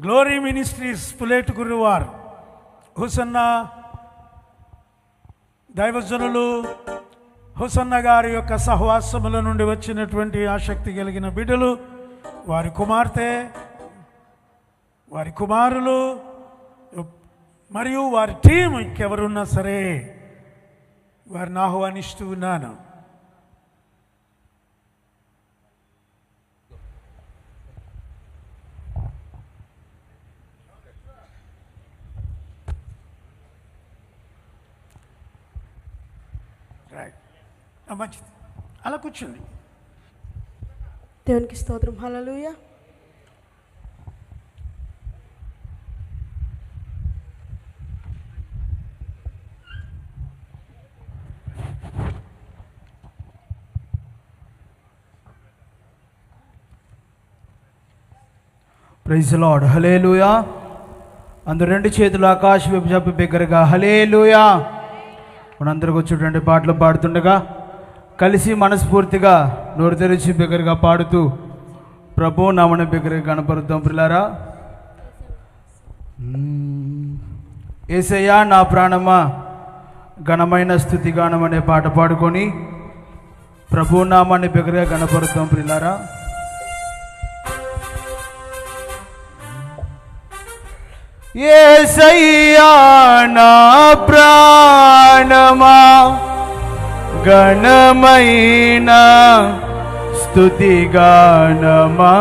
Glory ministries పులేటు గురువార్ hosanna దైవజనులు hosanna గారి యొక్క సహవాసముల నుండి వచ్చినటువంటి ఆసక్తి కలిగిన బిడ్డలు, వారి కుమార్తె, వారి కుమారులు మరియు వారి టీం ఇంకెవరున్నా సరే వారిని ఆహ్వానిస్తూ ఉన్నాను. మంచిది, అలా కూర్చోండి. దేవునికి స్తోత్రం. Hallelujah. Praise the Lord. Hallelujah. అందరూ రెండు చేతులు ఆకాశం వైపు చెప్పి బిగ్గరగా హల్లెలూయా. మనందరూ వచ్చేటువంటి పాటలు పాడుతుండగా కలిసి మనస్ఫూర్తిగా నోరు తెరిచి బిగ్గరగా పాడుతూ ప్రభు నామమున బిగ్గరగా గణపరుద్దాం. ప్రియులారా, యేసయ్యా నా ప్రాణమా ఘనమైన స్తుతి గానం అనే పాట పాడుకొని ప్రభు నామాన్ని బిగ్గరగా గణపరుద్దాం. ప్రియులారా, యేసయ్యా నా ప్రాణమా ఘనమైన స్తుతి గానమా,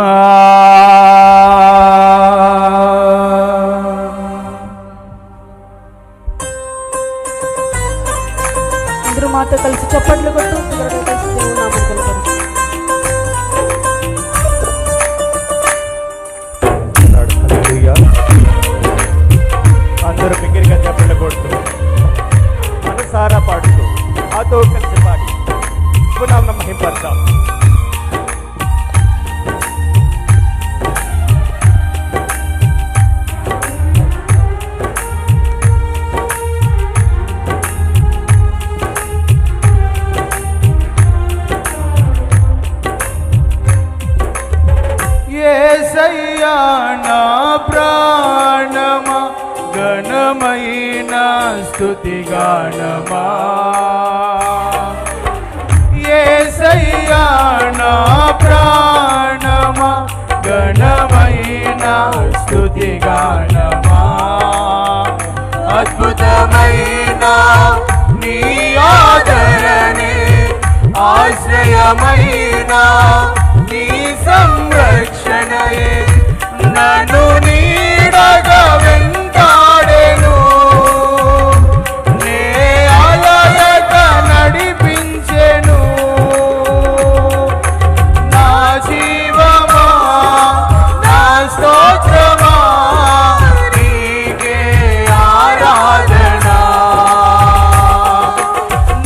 అందరూ మాతో కలిసి చప్పట్లు కొట్టు. దేవుని నామమున కలపండి. అందరూ బిగ్గరగా చప్పట్లు కొడుతూ మనసారా పాడుతూ మాతో కలిసి పాడి పునామ మహింపడతాం. యేసయ్యా నా ప్రాణమా ఘనమైన స్తుతి గానమా, యేసయ్యా నా ప్రాణమా ఘనమైన స్తుతి గానమా, అద్భుతమైన నీ ఆదరణే ఆశ్రయమైన నీ సంరక్షణయే నన్ను నీడగా వెంటాడెను, నే అలయక నడిపించెను. నా జీవమా నా స్తోత్రమా నీకే ఆరాధన,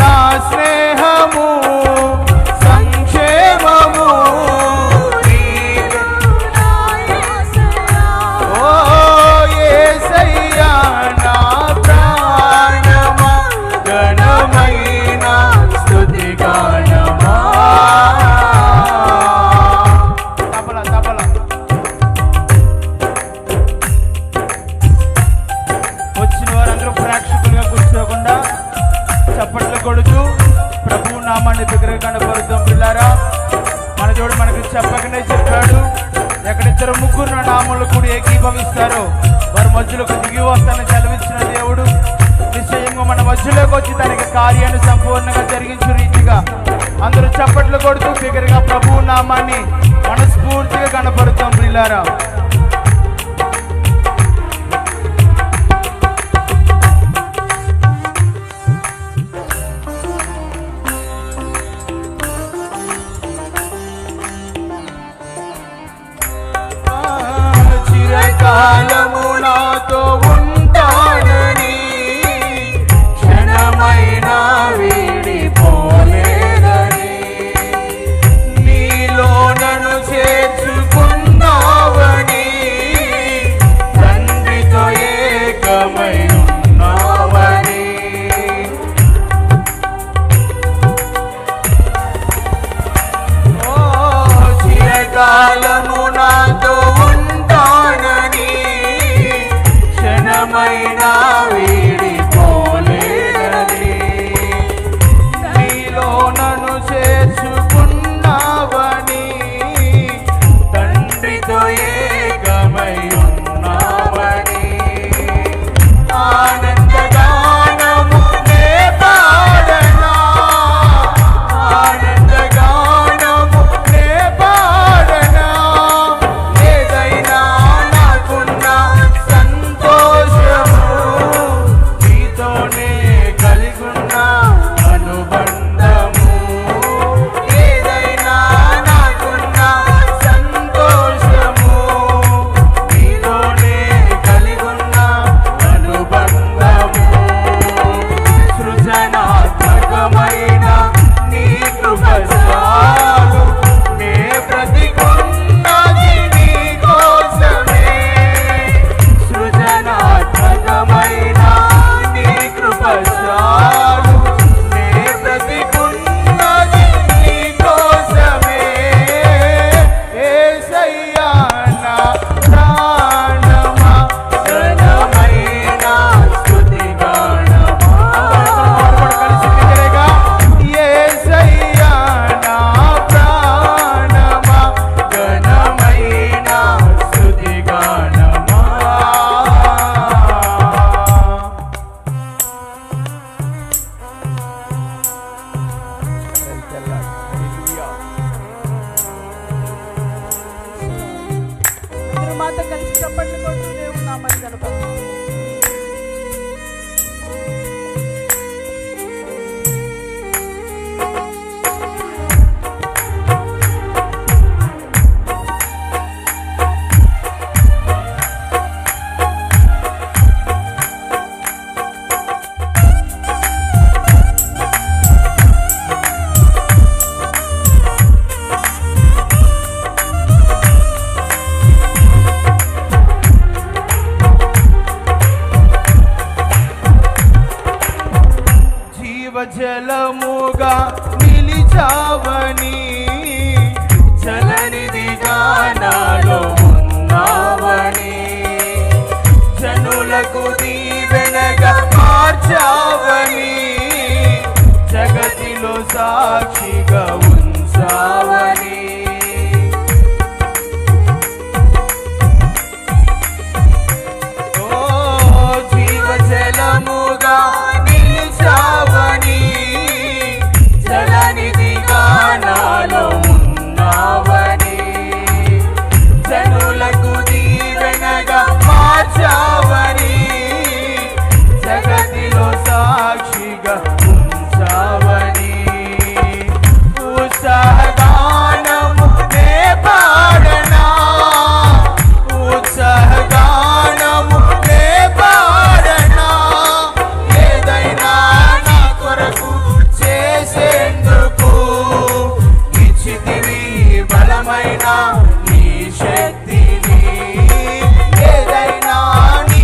నా స్నేహము సంక్షేమము నీకే. ఓ యేసయ్యా నా ప్రాణమా ఘనమైన స్తుతి గానమా. తబల తబల వచ్చిన వారందరూ ప్రేక్షకులుగా కూర్చోకుండా చప్పట్లు కొడుతూ ప్రభు నామాన్ని బిగ్గరగా కనపరుద్దాం. పిల్లారా, మన దేవుడు మనకు చెప్పకనే చెప్పాడు, ఎక్కడిద్దరు ముగ్గురు నా నామములు కూడా ఏకీభవిస్తారో వారి మధ్యలోకి దిగి వస్తానని సెలవిచ్చిన దేవుడు నిశ్చయంగా మన మధ్యలోకి వచ్చి తనకి కార్యాన్ని సంపూర్ణంగా జరిగించు రీతిగా అందరూ చప్పట్లు కొడుతూ బిగ్గరగా ప్రభు నామాన్ని మనస్ఫూర్తిగా కనపరుద్దాం. పిల్లారా, చిరకాలము నాతో ఉంటానని క్షణమైన వీడిపోలేదని నీలో నన్ను చేర్చుకున్నావని తండ్రితో ఏకమై ఉన్నావని, ఓ చిరకాలము నాతో ఉంటానని ఏకమై ఉన్నామని ఆనందగానము నే పాడనా ఆనందగానము నే పాడనా ఏదైనా నాకున్న సంతోషము నీతోనే కలిగున్న అనుబంధము ఏదైనా నాకున్న సంతోషము నీతోనే కలిగున్న అనుబంధము సృజనాత్మకమైన నీ కృప చాలు నే బ్రతికున్నది నీ కోసమే సృజనాత్మకమైన నీ కృప చాలు నే బ్రతికున్నది నీ కోసమే యేసయ్యా నా ప్రాణమా ఘనమైన స్తుతిగానమా కలిసి తిరిగా యేసయ్యా నా ప్రాణమా ఘనమైన స్తుతిగానమా అందరూ మాతో కలిసి చప్పట్లు కొడుతూ దేవుని నామాన్ని కనపరుస్తాం. జీవజలముగా నిలిచావని చలనిదిగా నాలో ఉన్నావని జనులకు దీవెనగా మార్చావని జగతిలో సాక్షిగా ఉంచావని ఓ జీవజలముగా నిలిచావని జలనిధిగా నాలో ఉన్నావని జనులకు దీవెనగా మార్చావని జగతిలో సాక్షిగా ఉంచావని ఉత్సాహగానము నే పాడనా ఉత్సాహగానము నే పాడనా ఏదైనా నా కొరకు చేసేందుకు ఇచ్చితివి బలమైన నీ శక్తిని ఏదైనా నీ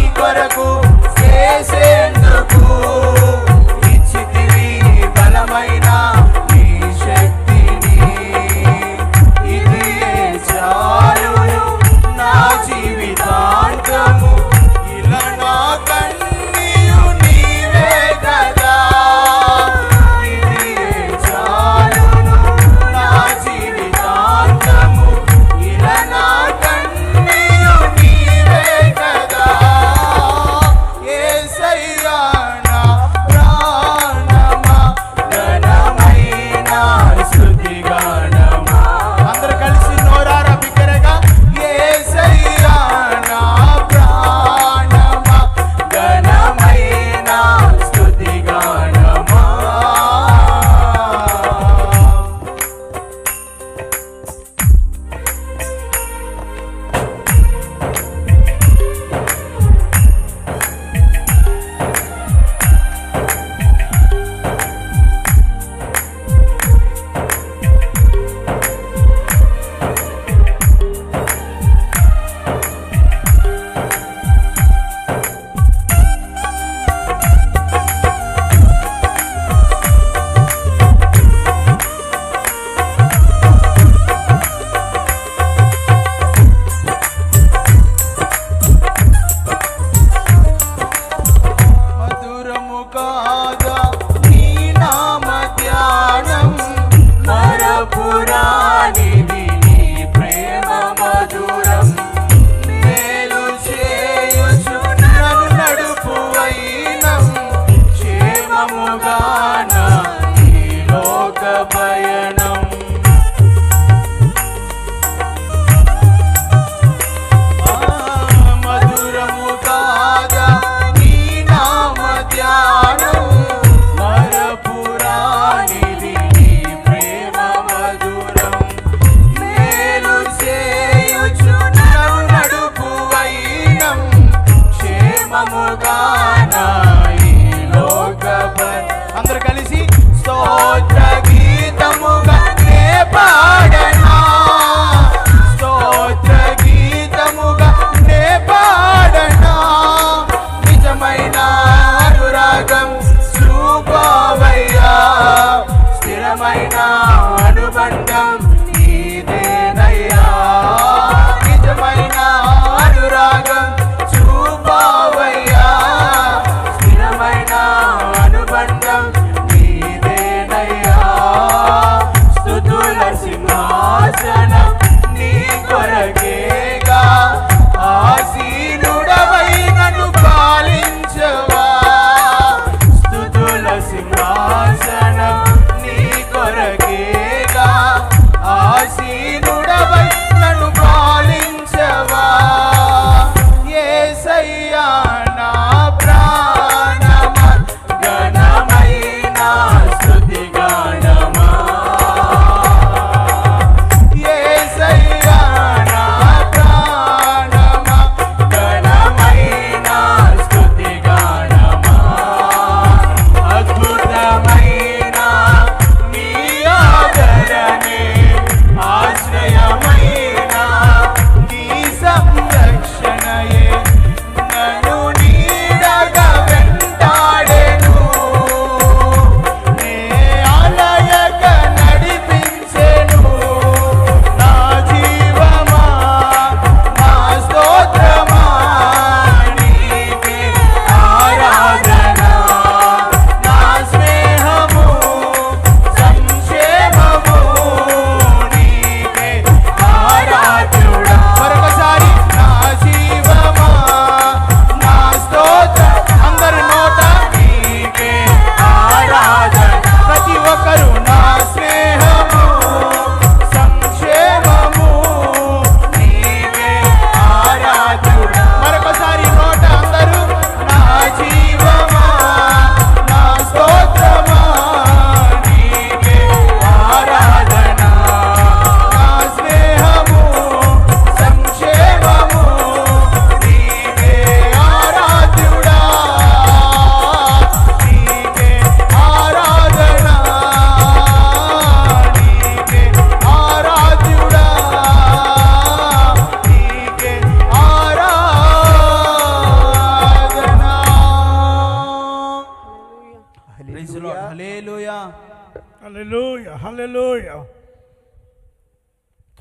హల్లెలూయా, హల్లెలూయా.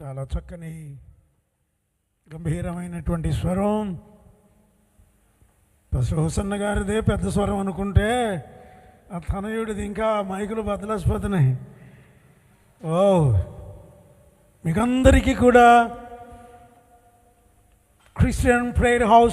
చాలా చక్కని గంభీరమైనటువంటి స్వరం. హోసన్న గారిదే పెద్ద స్వరం అనుకుంటే ఆ తనయుడిది ఇంకా మైకులు బద్దలసిపోతున్నాయి. ఓ, మీకందరికీ కూడా క్రిస్టియన్ ప్రేయర్ హౌస్